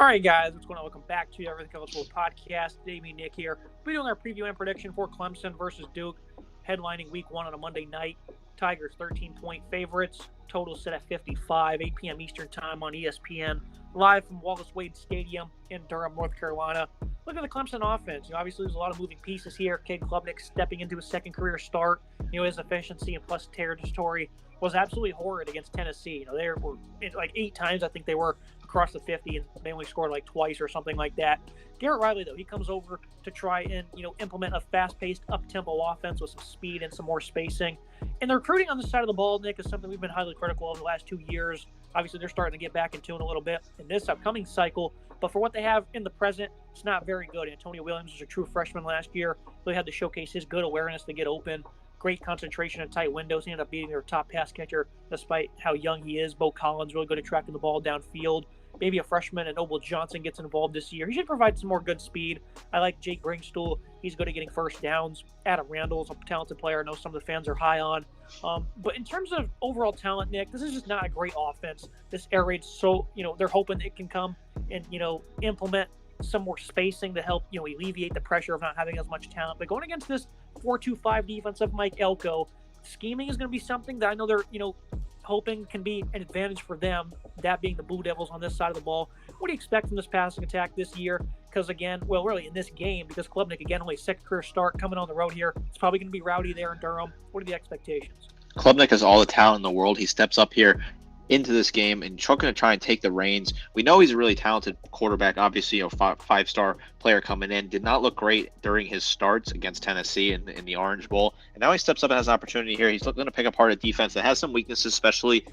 All right, guys, what's going on? Welcome back to the Everything College World Podcast. Davey Nick here. We're doing our preview and prediction for Clemson versus Duke, headlining Week 1 on a Monday night. Tigers 13-point favorites. Total set at 55, 8 p.m. Eastern Time on ESPN. Live from Wallace Wade Stadium in Durham, North Carolina. Look at the Clemson offense. Obviously, there's a lot of moving pieces here. Cade Klubnik stepping into his second career start. His efficiency and plus territory was absolutely horrid against Tennessee. They were like 8 times, I think they were across the 50, and they only scored like twice or something like that. Garrett Riley, though, he comes over to try and implement a fast-paced, up-tempo offense with some speed and some more spacing. And the recruiting on the side of the ball, Nick, is something we've been highly critical of the last 2 years. Obviously, they're starting to get back in tune a little bit in this upcoming cycle. But for what they have in the present, it's not very good. Antonio Williams was a true freshman last year. Really had to showcase his good awareness to get open. Great concentration in tight windows. He ended up beating their top pass catcher despite how young he is. Bo Collins really good at tracking the ball downfield. Maybe a freshman and Noble Johnson gets involved this year. He should provide some more good speed. I like Jake Ringstool. He's good at getting first downs. Adam Randall is a talented player. I know some of the fans are high on. But in terms of overall talent, Nick, this is just not a great offense. This air raid's so, they're hoping it can come and, implement some more spacing to help, alleviate the pressure of not having as much talent. But going against this 4-2-5 defense of Mike Elko, scheming is going to be something that I know they're, hoping can be an advantage for them, that being the Blue Devils on this side of the ball. What do you expect from this passing attack this year? Because again, really in this game, because Klubnik, again, only second career start coming on the road here, it's probably going to be rowdy there in Durham. What are the expectations? Klubnik has all the talent in the world. He steps up here into this game and going to try and take the reins. We know he's a really talented quarterback. Obviously, five-star player coming in. Did not look great during his starts against Tennessee in the Orange Bowl. And now he steps up and has an opportunity here. He's looking to pick apart a defense that has some weaknesses, especially,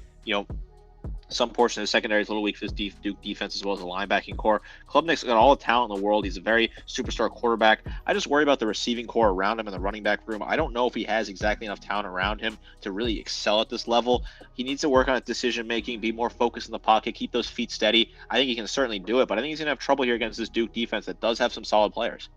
some portion of the secondary is a little weak for this Duke defense as well as the linebacking core. Klubnik's got all the talent in the world. He's a very superstar quarterback. I just worry about the receiving core around him in the running back room. I don't know if he has exactly enough talent around him to really excel at this level. He needs to work on his decision-making, be more focused in the pocket, keep those feet steady. I think he can certainly do it, but I think he's going to have trouble here against this Duke defense that does have some solid players.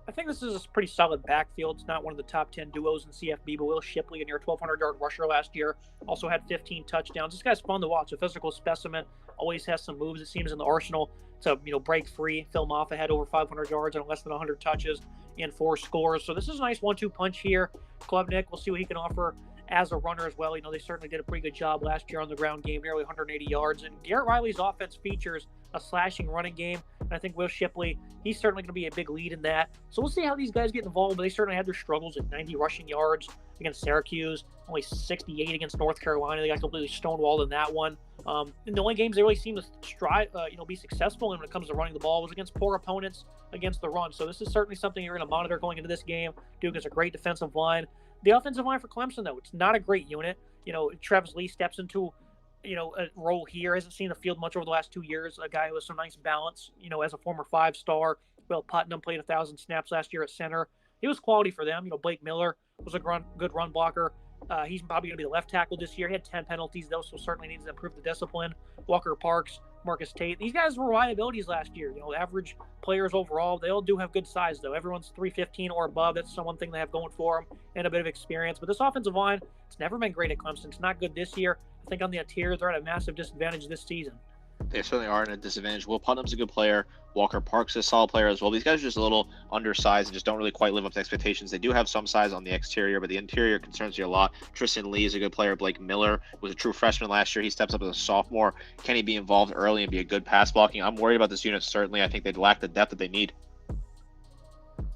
I think this is a pretty solid backfield. It's not one of the top 10 duos in CFB, but Will Shipley, a near 1,200-yard rusher last year, also had 15 touchdowns. This guy's fun to watch. A physical specimen, always has some moves, it seems, in the arsenal to break free. Phil Moffitt had over 500 yards and less than 100 touches and 4 scores. So this is a nice 1-2 punch here. Klubnik, we'll see what he can offer as a runner as well. They certainly did a pretty good job last year on the ground game, nearly 180 yards. And Garrett Riley's offense features a slashing running game. And I think Will Shipley, he's certainly going to be a big lead in that. So we'll see how these guys get involved. But they certainly had their struggles at 90 rushing yards against Syracuse, only 68 against North Carolina. They got completely stonewalled in that one. And the only games they really seem to strive, be successful in when it comes to running the ball was against poor opponents against the run. So this is certainly something you're going to monitor going into this game. Duke has a great defensive line. The offensive line for Clemson, though, it's not a great unit. Travis Lee steps into, a role here. Hasn't seen the field much over the last 2 years. A guy who has some nice balance, as a former 5-star. Will Putnam played 1,000 snaps last year at center. He was quality for them. Blake Miller was a good run blocker. He's probably going to be the left tackle this year. He had 10 penalties, though, so certainly needs to improve the discipline. Walker Parks, Marcus Tate. These guys were liabilities last year. Average players overall. They all do have good size, though. Everyone's 315 or above. That's the one thing they have going for them, and a bit of experience. But this offensive line, it's never been great at Clemson. It's not good this year. I think on the interior, they're at a massive disadvantage this season. They certainly are at a disadvantage. Will Putnam's a good player. Walker Parks is a solid player as well. These guys are just a little undersized and just don't really quite live up to expectations. They do have some size on the exterior, but the interior concerns you a lot. Tristan Lee is a good player. Blake Miller was a true freshman last year. He steps up as a sophomore. Can he be involved early and be a good pass blocking? I'm worried about this unit, certainly. I think they lack the depth that they need.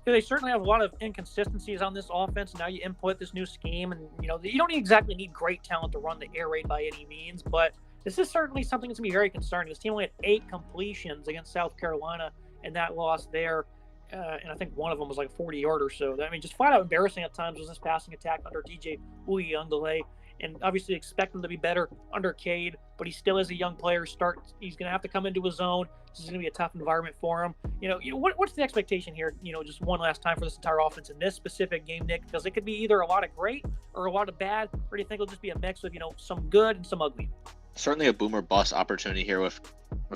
They certainly have a lot of inconsistencies on this offense. Now you input this new scheme, and you don't exactly need great talent to run the air raid by any means, but this is certainly something that's going to be very concerning. This team only had 8 completions against South Carolina, and that loss there, and I think one of them was like a 40-yard or so. Just flat out embarrassing at times was this passing attack under DJ Uyunglele. And obviously expect him to be better under Cade, but he still is a young player. He's going to have to come into his own. This is going to be a tough environment for him. What's the expectation here? Just one last time for this entire offense in this specific game, Nick, because it could be either a lot of great or a lot of bad, or do you think it'll just be a mix of some good and some ugly? Certainly a boomer bust opportunity here with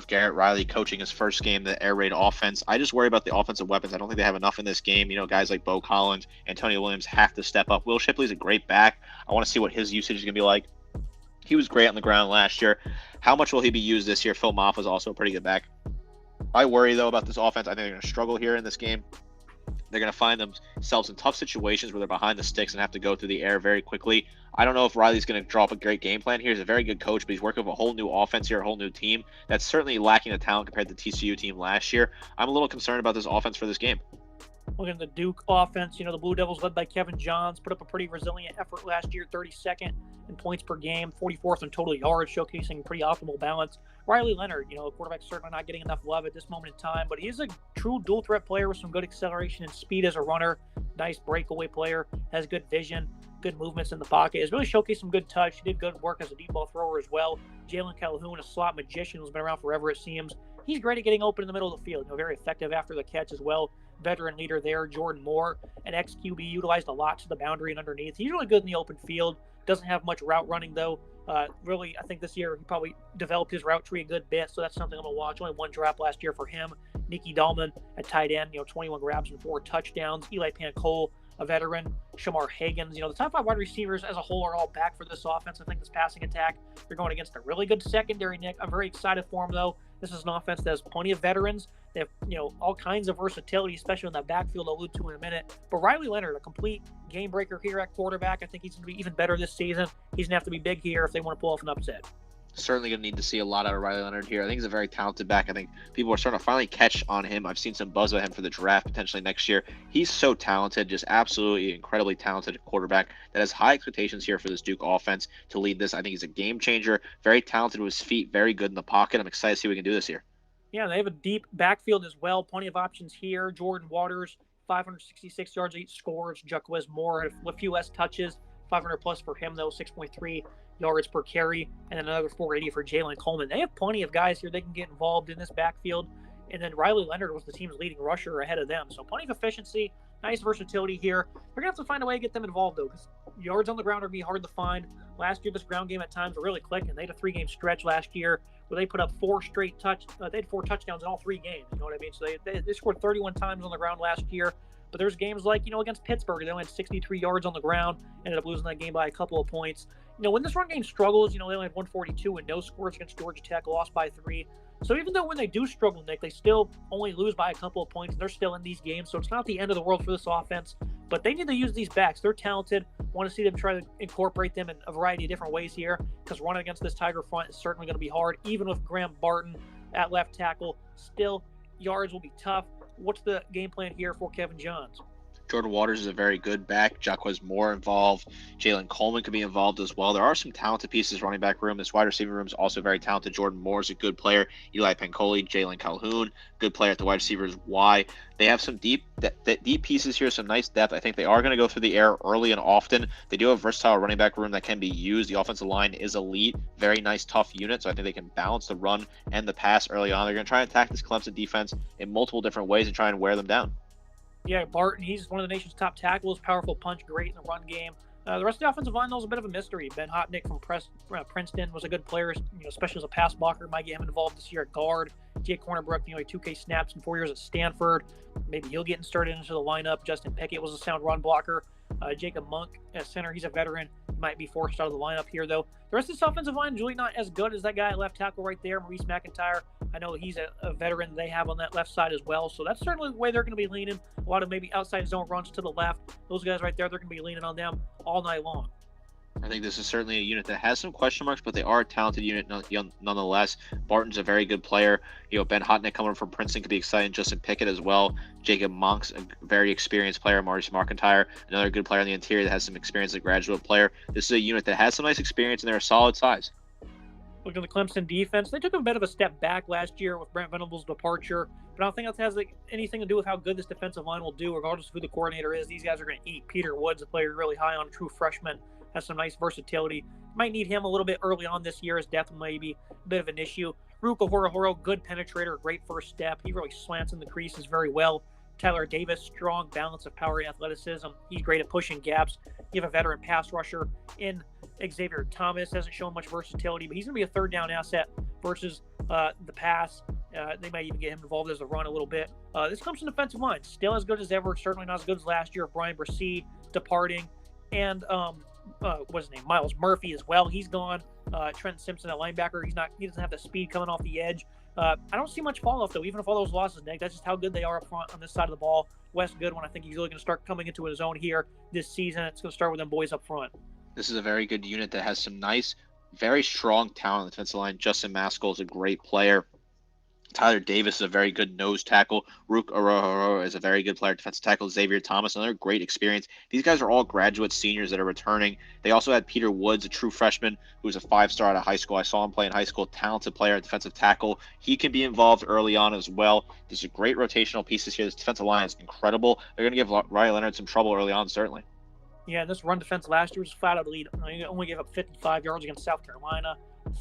Garrett Riley coaching his first game, the air raid offense. I just worry about the offensive weapons. I don't think they have enough in this game. Guys like Bo Collins, Antonio Williams have to step up. Will Shipley's a great back. I want to see what his usage is going to be like. He was great on the ground last year. How much will he be used this year? Phil Moffitt is also a pretty good back. I worry, though, about this offense. I think they're going to struggle here in this game. They're going to find themselves in tough situations where they're behind the sticks and have to go through the air very quickly. I don't know if Riley's going to draw up a great game plan here. He's a very good coach, but he's working with a whole new offense here, a whole new team that's certainly lacking the talent compared to the TCU team last year. I'm a little concerned about this offense for this game. Looking at the Duke offense, the Blue Devils led by Kevin Johns put up a pretty resilient effort last year, 32nd in points per game, 44th in total yards, showcasing pretty optimal balance. Riley Leonard, quarterback certainly not getting enough love at this moment in time, but he's a true dual threat player with some good acceleration and speed as a runner. Nice breakaway player, has good vision, good movements in the pocket. Has really showcased some good touch. He did good work as a deep ball thrower as well. Jalen Calhoun, a slot magician who's been around forever, it seems. He's great at getting open in the middle of the field. Very effective after the catch as well. Veteran leader there, Jordan Moore, an ex-QB, utilized a lot to the boundary and underneath. He's really good in the open field. Doesn't have much route running, though. Really, I think this year he probably developed his route tree a good bit, so that's something I'm going to watch. Only one drop last year for him. Nicky Dahlman at tight end, 21 grabs and 4 touchdowns. Eli Pancole, a veteran. Shamar Hagens. The top 5 wide receivers as a whole are all back for this offense. I think this passing attack, they're going against a really good secondary, Nick. I'm very excited for them, though. This is an offense that has plenty of veterans. They have, all kinds of versatility, especially in that backfield I'll allude to in a minute. But Riley Leonard, a complete game breaker here at quarterback. I think he's going to be even better this season. He's going to have to be big here if they want to pull off an upset. Certainly going to need to see a lot out of Riley Leonard here. I think he's a very talented back. I think people are starting to finally catch on him. I've seen some buzz about him for the draft potentially next year. He's so talented, just absolutely incredibly talented quarterback that has high expectations here for this Duke offense to lead this. I think he's a game changer, very talented with his feet, very good in the pocket. I'm excited to see what we can do this year. Yeah, they have a deep backfield as well. Plenty of options here. Jordan Waters, 566 yards, 8 scores. Jaquez Moore had a few less touches, 500 plus for him, though, 6.3 yards per carry, and then another 480 for Jalen Coleman. They have plenty of guys here they can get involved in this backfield. And then Riley Leonard was the team's leading rusher ahead of them. So plenty of efficiency, nice versatility here. They're going to have to find a way to get them involved, though, because yards on the ground are going to be hard to find. Last year, this ground game at times were really clicking. They had a 3-game stretch last year where they put up 4 straight they had 4 touchdowns in all 3 games. You know what I mean? So they scored 31 times on the ground last year. But there's games like, against Pittsburgh, they only had 63 yards on the ground, ended up losing that game by a couple of points. When this run game struggles, they only had 142 and no scores against Georgia Tech, lost by 3. So even though when they do struggle, Nick, they still only lose by a couple of points. They're still in these games, so it's not the end of the world for this offense. But they need to use these backs. They're talented. Want to see them try to incorporate them in a variety of different ways here, because running against this Tiger front is certainly going to be hard. Even with Graham Barton at left tackle, still yards will be tough. What's the game plan here for Kevin Johns? Jordan Waters is a very good back. Jaquez Moore involved. Jalen Coleman could be involved as well. There are some talented pieces running back room. This wide receiver room is also very talented. Jordan Moore is a good player. Eli Pancole, Jalen Calhoun, good player at the wide receivers. Why? They have some deep pieces here, some nice depth. I think they are going to go through the air early and often. They do have versatile running back room that can be used. The offensive line is elite. Very nice, tough unit. So I think they can balance the run and the pass early on. They're going to try and attack this Clemson defense in multiple different ways and try and wear them down. Yeah, Barton, he's one of the nation's top tackles, powerful punch, great in the run game. The rest of the offensive line, though, is a bit of a mystery. Ben Hotnick from Princeton was a good player, especially as a pass blocker. Might get him involved this year at guard. Jake Cornerbrook, 2K snaps in 4 years at Stanford. Maybe he'll get inserted into the lineup. Justin Pickett was a sound run blocker. Jacob Monk at center, he's a veteran. He might be forced out of the lineup here, though. The rest of this offensive line is really not as good as that guy at left tackle right there, Maurice McIntyre. I know he's a veteran they have on that left side as well, so that's certainly the way they're going to be leaning. A lot of maybe outside zone runs to the left. Those guys right there, they're going to be leaning on them all night long. I think this is certainly a unit that has some question marks, but they are a talented unit nonetheless. Barton's a very good player. Ben Hotnick coming from Princeton could be exciting. Justin Pickett as well. Jacob Monk's a very experienced player. Maurice McIntyre, another good player on the interior that has some experience as a graduate player. This is a unit that has some nice experience, and they're a solid size. Looking at the Clemson defense, they took a bit of a step back last year with Brent Venables' departure, but I don't think that has anything to do with how good this defensive line will do, regardless of who the coordinator is. These guys are going to eat. Peter Woods, a player really high on, a true freshman, has some nice versatility. Might need him a little bit early on this year. His depth may be a bit of an issue. Ruka Horahoro, good penetrator, great first step. He really slants in the creases very well. Tyler Davis, strong balance of power and athleticism. He's great at pushing gaps. You have a veteran pass rusher in Xavier Thomas. Hasn't shown much versatility, but he's going to be a third down asset versus the pass. They might even get him involved as a run a little bit. This Clemson defensive line, still as good as ever. Certainly not as good as last year. Brian Brissy departing. And what's his name? Miles Murphy as well. He's gone. Trent Simpson at linebacker. He doesn't have the speed coming off the edge I don't see much fall off though, even if all those losses, Nick. That's just how good they are up front on this side of the ball. Wes Goodwin, I think he's really going to start coming into his own here this season. It's going to start with them boys up front. This is a very good unit that has some nice, very strong talent on the defensive line. Justin Maskell is a great player. Tyler Davis is a very good nose tackle. Rook Orohoro is a very good player. Defensive tackle Xavier Thomas, another great experience. These guys are all graduate seniors that are returning. They also had Peter Woods, a true freshman who was a 5-star out of high school. I saw him play in high school. Talented player at defensive tackle. He can be involved early on as well. There's a great rotational pieces here. This defensive line is incredible. They're going to give Riley Leonard some trouble early on, certainly. Yeah, this run defense last year was flat out lead. He only gave up 55 yards against South Carolina,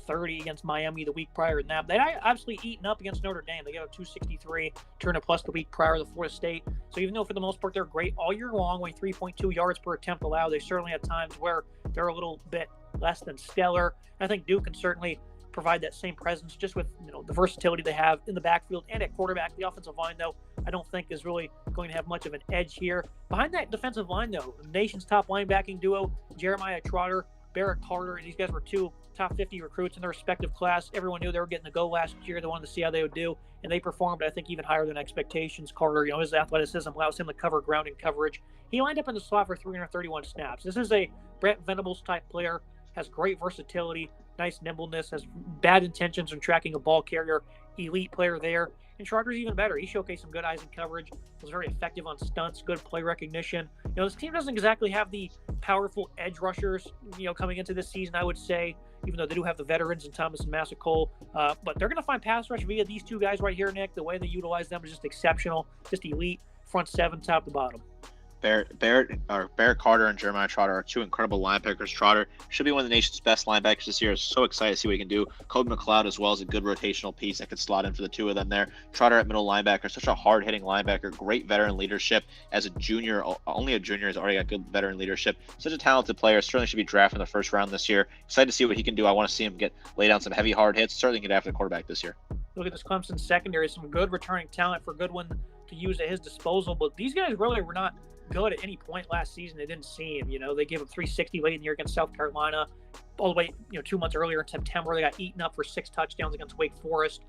30 against Miami the week prior to that. They absolutely eaten up against Notre Dame. They gave up 263, turned a plus the week prior to Florida State. So even though for the most part they're great all year long, only 3.2 yards per attempt allowed, they certainly had times where they're a little bit less than stellar. And I think Duke can certainly provide that same presence just with the versatility they have in the backfield and at quarterback. The offensive line, though, I don't think is really going to have much of an edge here. Behind that defensive line, though, the nation's top linebacking duo, Jeremiah Trotter, Barrett Carter, these guys were two top 50 recruits in their respective class. Everyone knew they were getting to go last year. They wanted to see how they would do, and they performed, I think, even higher than expectations. Carter, his athleticism allows him to cover ground in coverage. He lined up in the slot for 331 snaps. This is a Brett Venables-type player, has great versatility, nice nimbleness, has bad intentions in tracking a ball carrier, elite player there. And Schroeder's even better. He showcased some good eyes in coverage, was very effective on stunts, good play recognition. This team doesn't exactly have the powerful edge rushers, coming into this season, I would say, even though they do have the veterans in Thomas and Massacole. But they're going to find pass rush via these two guys right here, Nick. The way they utilize them is just exceptional, just elite, front seven, top to bottom. Barrett Carter and Jeremiah Trotter are two incredible linebackers. Trotter should be one of the nation's best linebackers this year. So excited to see what he can do. Kobe McLeod as well is a good rotational piece that could slot in for the two of them there. Trotter at middle linebacker, such a hard-hitting linebacker, great veteran leadership. As a junior, only a junior has already got good veteran leadership. Such a talented player. Certainly should be drafted in the first round this year. Excited to see what he can do. I want to see him lay down some heavy, hard hits. Certainly get after the quarterback this year. Look at this Clemson secondary. Some good returning talent for Goodwin to use at his disposal. But these guys really were not good at any point last season. It didn't seem, they gave up 360 late in the year against South Carolina. All the way, 2 months earlier in September, they got eaten up for 6 touchdowns against Wake Forest.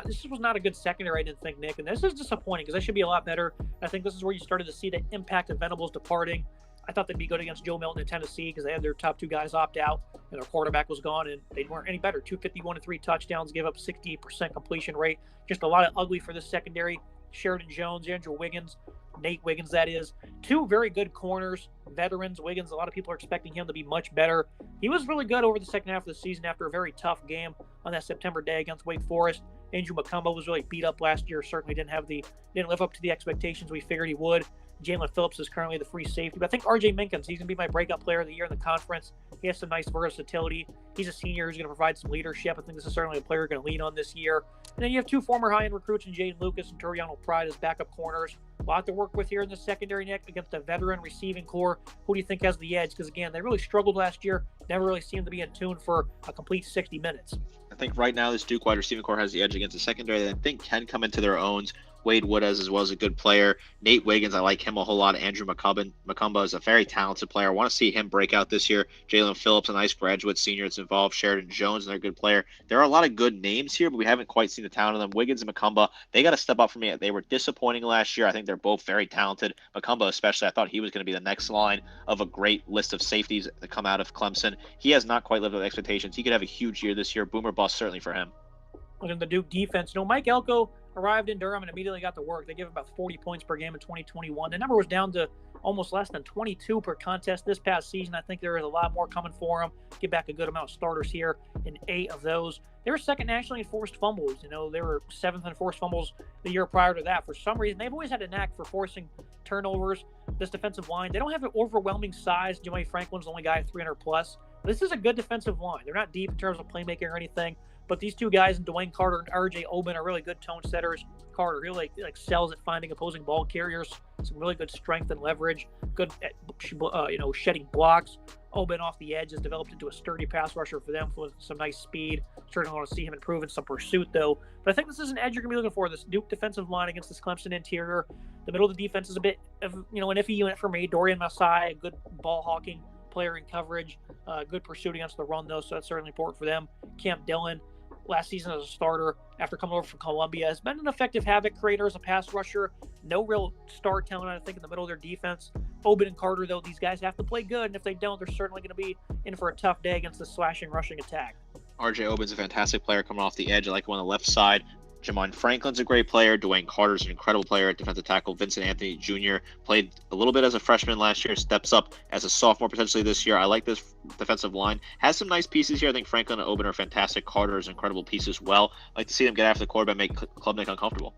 This was not a good secondary, I didn't think, Nick. And this is disappointing because they should be a lot better. I think this is where you started to see the impact of Venables departing. I thought they'd be good against Joe Milton in Tennessee because they had their top 2 guys opt out and their quarterback was gone, and they weren't any better. 251 and 3 touchdowns, gave up 68% completion rate. Just a lot of ugly for this secondary. Sheridan Jones, Andrew Wiggins, Nate Wiggins, that is. 2 very good corners, veterans. Wiggins, a lot of people are expecting him to be much better. He was really good over the second half of the season after a very tough game on that September day against Wake Forest. Andrew McCumba was really beat up last year. Certainly didn't live up to the expectations we figured he would. Jalen Phillips is currently the free safety. But I think RJ Minkins, he's going to be my breakout player of the year in the conference. He has some nice versatility. He's a senior who's going to provide some leadership. I think this is certainly a player you're going to lean on this year. And then you have 2 former high-end recruits in Jaden Lucas and Turiano Pride as backup corners. A lot to work with here in the secondary, Nick, against a veteran receiving core. Who do you think has the edge? Because, again, they really struggled last year. Never really seemed to be in tune for a complete 60 minutes. I think right now this Duke wide receiving core has the edge against the secondary that I think can come into their own. Wade Wood as well as a good player. Nate Wiggins, I like him a whole lot. Andrew McCumba is a very talented player. I want to see him break out this year. Jalen Phillips, a nice graduate senior that's involved. Sheridan Jones, another good player. There are a lot of good names here, but we haven't quite seen the talent of them. Wiggins and McCumba, they got to step up for me. They were disappointing last year. I think they're both very talented. McCumba especially, I thought he was going to be the next line of a great list of safeties that come out of Clemson. He has not quite lived up to expectations. He could have a huge year this year. Boomer bust certainly for him. Look at the Duke defense. Mike Elko arrived in Durham and immediately got to work. They gave about 40 points per game in 2021. The number was down to almost less than 22 per contest this past season. I think there is a lot more coming for them. Get back a good amount of starters here in 8 of those. They were second nationally in forced fumbles. They were 7th in forced fumbles the year prior to that. For some reason, they've always had a knack for forcing turnovers. This defensive line, they don't have an overwhelming size. Jimmy Franklin's the only guy at 300 plus. This is a good defensive line. They're not deep in terms of playmaking or anything. But these 2 guys, Dwayne Carter and R.J. Oben, are really good tone setters. Carter really excels at finding opposing ball carriers. Some really good strength and leverage. Good at shedding blocks. Oben off the edge has developed into a sturdy pass rusher for them with some nice speed. Certainly want to see him improve in some pursuit, though. But I think this is an edge you're going to be looking for. This Duke defensive line against this Clemson interior. The middle of the defense is a bit of an iffy unit for me. Dorian Masai, a good ball hawking player in coverage. Good pursuit against the run, though, so that's certainly important for them. Camp Dillon. last season as a starter after coming over from Columbia, has been an effective havoc creator as a pass rusher. No real star talent, I think, in the middle of their defense. Oben and Carter, though, these guys have to play good, and if they don't, they're certainly going to be in for a tough day against the slashing rushing attack. RJ Oben's a fantastic player coming off the edge. I like him on the left side. Jamon Franklin's a great player. Dwayne Carter's an incredible player at defensive tackle. Vincent Anthony Jr. played a little bit as a freshman last year, steps up as a sophomore potentially this year. I like this defensive line. Has some nice pieces here. I think Franklin and Oben are fantastic. Carter is an incredible piece as well. I like to see them get after the quarterback, make Klubnik uncomfortable.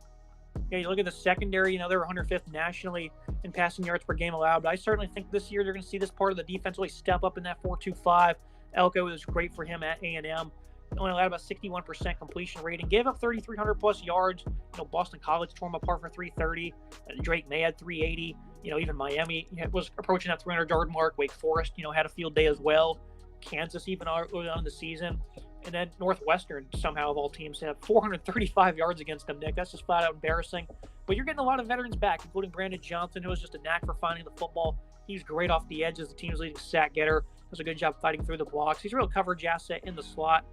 Yeah, you look at the secondary, they're 105th nationally in passing yards per game allowed. But I certainly think this year they're going to see this part of the defense really step up in that 4-2-5. Elko was great for him at A&M. Only allowed about 61% completion rating. Gave up 3,300 plus yards. Boston College tore him apart for 330. Drake May had 380. Even Miami was approaching that 300-yard mark. Wake Forest, had a field day as well. Kansas even early on in the season. And then Northwestern, somehow of all teams, have 435 yards against them, Nick. That's just flat out embarrassing. But you're getting a lot of veterans back, including Brandon Johnson, who has just a knack for finding the football. He's great off the edge as the team's leading sack getter. Does a good job fighting through the blocks. He's a real coverage asset in the slot.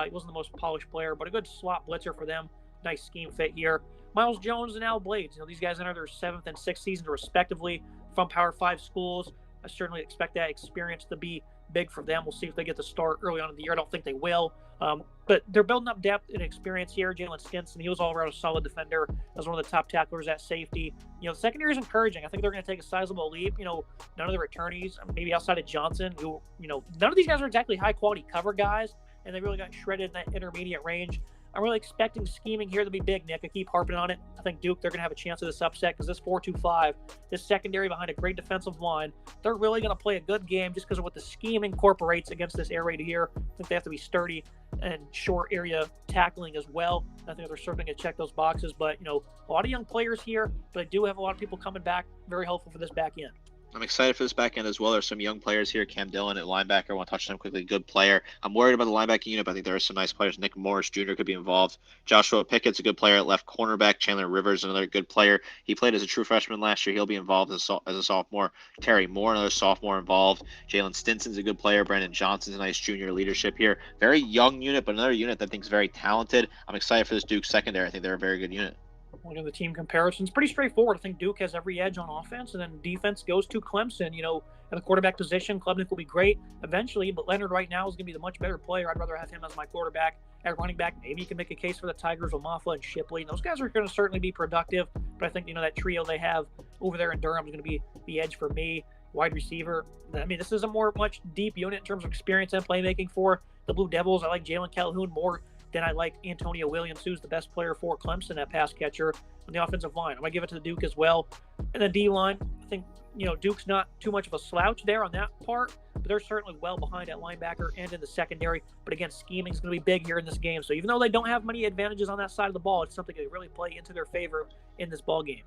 He wasn't the most polished player, but a good slot blitzer for them. Nice scheme fit here. Miles Jones and Al Blades. These guys enter their 7th and 6th seasons respectively from Power 5 schools. I certainly expect that experience to be big for them. We'll see if they get the start early on in the year. I don't think they will. But they're building up depth and experience here. Jalen Stinson, he was all around a solid defender as one of the top tacklers at safety. The secondary is encouraging. I think they're going to take a sizable leap. None of the returnees, maybe outside of Johnson, who, none of these guys are exactly high-quality cover guys, and they really got shredded in that intermediate range. I'm really expecting scheming here to be big, Nick. I keep harping on it. I think Duke, they're going to have a chance of this upset because this 4-2-5, this secondary behind a great defensive line, they're really going to play a good game just because of what the scheme incorporates against this air raid here. I think they have to be sturdy and short area tackling as well. I think they're certainly going to check those boxes. But, a lot of young players here, but I do have a lot of people coming back. Very helpful for this back end. I'm excited for this back end as well. There's some young players here. Cam Dillon at linebacker. I want to touch on him quickly. Good player. I'm worried about the linebacking unit, but I think there are some nice players. Nick Morris Jr. could be involved. Joshua Pickett's a good player at left cornerback. Chandler Rivers, another good player. He played as a true freshman last year. He'll be involved as a sophomore. Terry Moore, another sophomore, involved. Jalen Stinson's a good player. Brandon Johnson's a nice junior leadership here. Very young unit, but another unit that I think is very talented. I'm excited for this Duke secondary. I think they're a very good unit. One of the team comparisons, pretty straightforward. I think Duke has every edge on offense, and then defense goes to Clemson. At the quarterback position, Klubnik will be great eventually, but Leonard right now is going to be the much better player. I'd rather have him as my quarterback. At running back, maybe you can make a case for the Tigers with Maffa and Shipley. And those guys are going to certainly be productive, but I think, that trio they have over there in Durham is going to be the edge for me. Wide receiver, this is a much deep unit in terms of experience and playmaking for the Blue Devils. I like Jalen Calhoun more than I like Antonio Williams, who's the best player for Clemson at pass catcher on the offensive line. I'm going to give it to the Duke as well. And then D-line, I think, Duke's not too much of a slouch there on that part, but they're certainly well behind at linebacker and in the secondary. But again, scheming is going to be big here in this game. So even though they don't have many advantages on that side of the ball, it's something that really play into their favor in this ball game.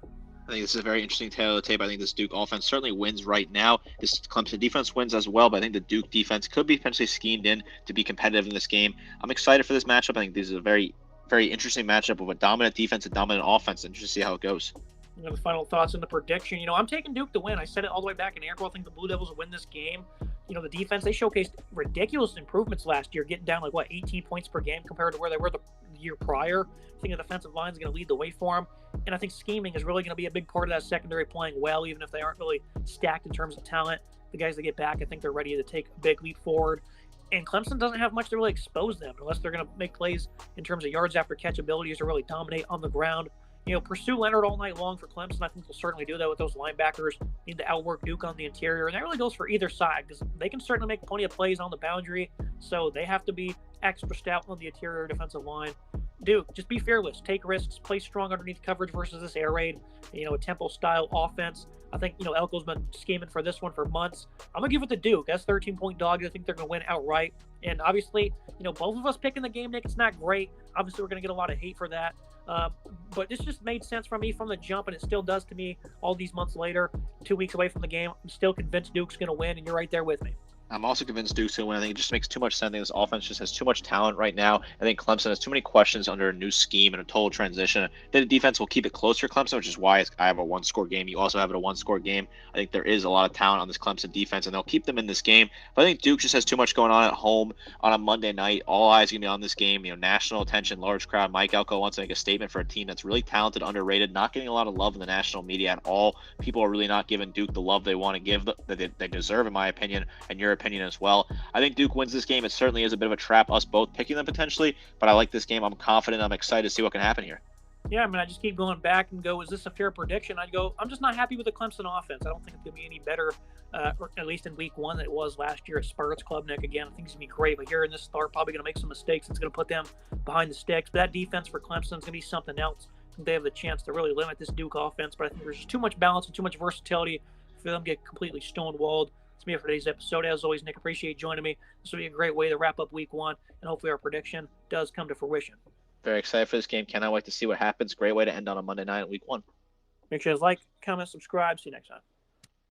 I think this is a very interesting tale of the tape. I think this Duke offense certainly wins right now. This Clemson defense wins as well, but I think the Duke defense could be potentially schemed in to be competitive in this game. I'm excited for this matchup. I think this is a very, very interesting matchup of a dominant defense and dominant offense, and just see how it goes. The final thoughts on the prediction. I'm taking Duke to win. I said it all the way back in April. I think the Blue Devils will win this game. The defense, they showcased ridiculous improvements last year, getting down 18 points per game compared to where they were the year prior. I think the defensive line is going to lead the way for them. And I think scheming is really going to be a big part of that secondary playing well, even if they aren't really stacked in terms of talent. The guys that get back, I think they're ready to take a big leap forward. And Clemson doesn't have much to really expose them unless they're going to make plays in terms of yards after catch abilities to really dominate on the ground. Pursue Leonard all night long for Clemson. I think they'll certainly do that with those linebackers. Need to outwork Duke on the interior. And that really goes for either side because they can certainly make plenty of plays on the boundary. So they have to be extra stout on the interior defensive line. Duke, just be fearless. Take risks. Play strong underneath coverage versus this air raid. A tempo-style offense. I think, Elko's been scheming for this one for months. I'm going to give it to Duke. That's 13-point dogs. I think they're going to win outright. And obviously, both of us picking the game, Nick, it's not great. Obviously, we're going to get a lot of hate for that. But this just made sense for me from the jump, and it still does to me all these months later, 2 weeks away from the game. I'm still convinced Duke's going to win, and you're right there with me. I'm also convinced Duke's going to win. I think it just makes too much sense. I think this offense just has too much talent right now. I think Clemson has too many questions under a new scheme and a total transition. I think the defense will keep it close for Clemson, which is why I have a one-score game. You also have it a one-score game. I think there is a lot of talent on this Clemson defense, and they'll keep them in this game. But I think Duke just has too much going on at home on a Monday night. All eyes are going to be on this game. National attention, large crowd. Mike Elko wants to make a statement for a team that's really talented, underrated, not getting a lot of love in the national media at all. People are really not giving Duke the love they want to give, that they deserve, in my opinion, and your opinion as well. I think Duke wins this game. It certainly is a bit of a trap, us both picking them potentially, but I like this game. I'm confident. I'm excited to see what can happen here. Yeah, I mean, I just keep going back and go, is this a fair prediction? I'd go, I'm just not happy with the Clemson offense. I don't think it's going to be any better, or at least in week one, than it was last year at Spurs. Klubnik, again, I think he's going to be great, but here in this start, probably going to make some mistakes. It's going to put them behind the sticks. But that defense for Clemson is going to be something else. I think they have the chance to really limit this Duke offense, but I think there's just too much balance and too much versatility for them to get completely stonewalled. That's me for today's episode. As always, Nick, appreciate you joining me. This will be a great way to wrap up week one, and hopefully our prediction does come to fruition. Very excited for this game. Cannot wait to see what happens. Great way to end on a Monday night at week one. Make sure to like, comment, subscribe. See you next time.